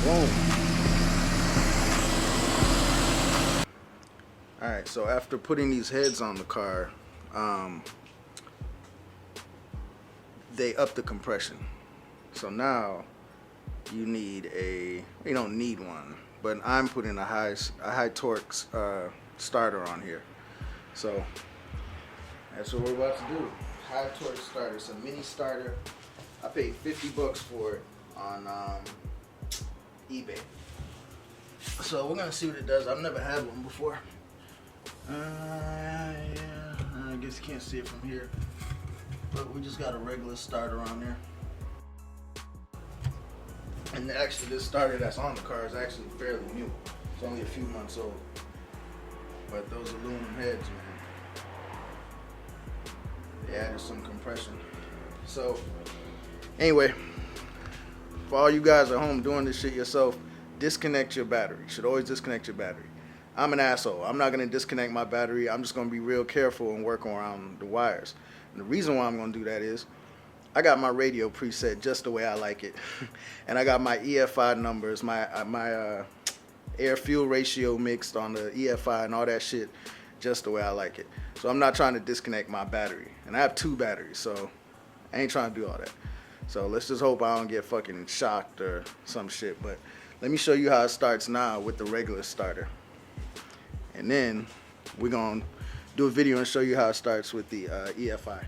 Boom. Alright, so after putting these heads on the car, they up the compression. So now you don't need one, but I'm putting a high torque starter on here. So that's what we're about to do. High torque starter. It's a mini starter. I paid $50 for it on eBay. So we're gonna see what it does. I've never had one before. Yeah, I guess you can't see it from here, but we just got a regular starter on there. And actually, this starter that's on the car is actually fairly new. It's only a few months old. But those aluminum heads, man, they added some compression. So anyway, for all you guys at home doing this shit yourself, disconnect your battery. You should always disconnect your battery. I'm an asshole. I'm not going to disconnect my battery. I'm just going to be real careful and work around the wires. And the reason why I'm going to do that is I got my radio preset just the way I like it. And I got my EFI numbers, my air-fuel ratio mixed on the EFI and all that shit just the way I like it. So I'm not trying to disconnect my battery. And I have 2 batteries, so I ain't trying to do all that. So let's just hope I don't get fucking shocked or some shit. But let me show you how it starts now with the regular starter. And then we're going to do a video and show you how it starts with the EFI.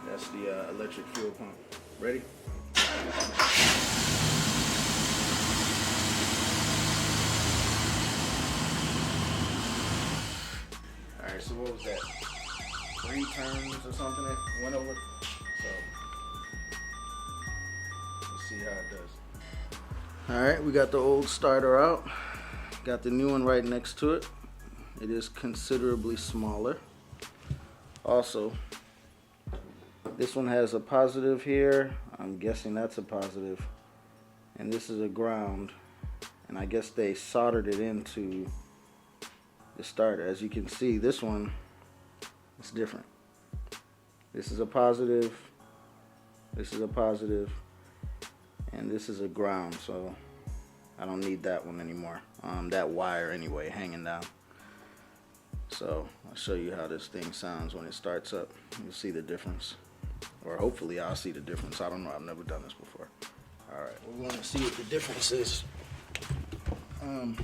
That's the electric fuel pump. Ready? Alright, so what was that? 3 turns or something it went over? So let's see how it does. Alright, we got the old starter out. Got the new one right next to it. It is considerably smaller. Also, this one has a positive here. I'm guessing that's a positive. And this is a ground. And I guess they soldered it into the starter. As you can see, this one is different. This is a positive. This is a positive. And this is a ground. So I don't need that one anymore. That wire anyway, hanging down. So I'll show you how this thing sounds when it starts up. You'll see the difference. Or hopefully I'll see the difference. I don't know. I've never done this before. Alright, we're going to see what the difference is. I don't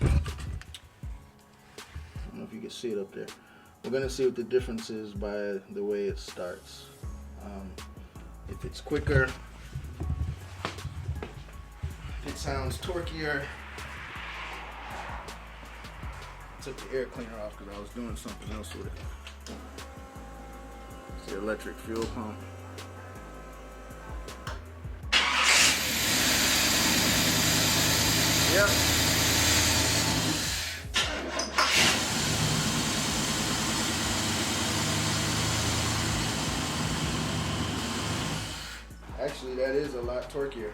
know if you can see it up there. We're going to see what the difference is by the way it starts. If it's quicker, if it sounds torquier. Took the air cleaner off because I was doing something else with it. It's the electric fuel pump. Yep. Actually, that is a lot torquier.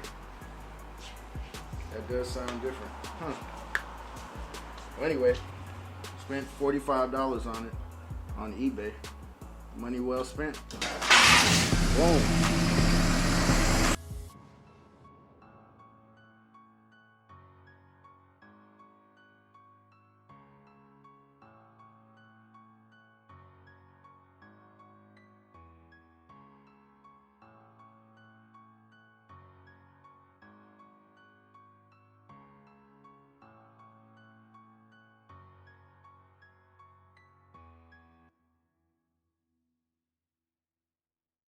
That does sound different. Huh. Well, anyway. Spent $45 on it on eBay. Money well spent. Boom.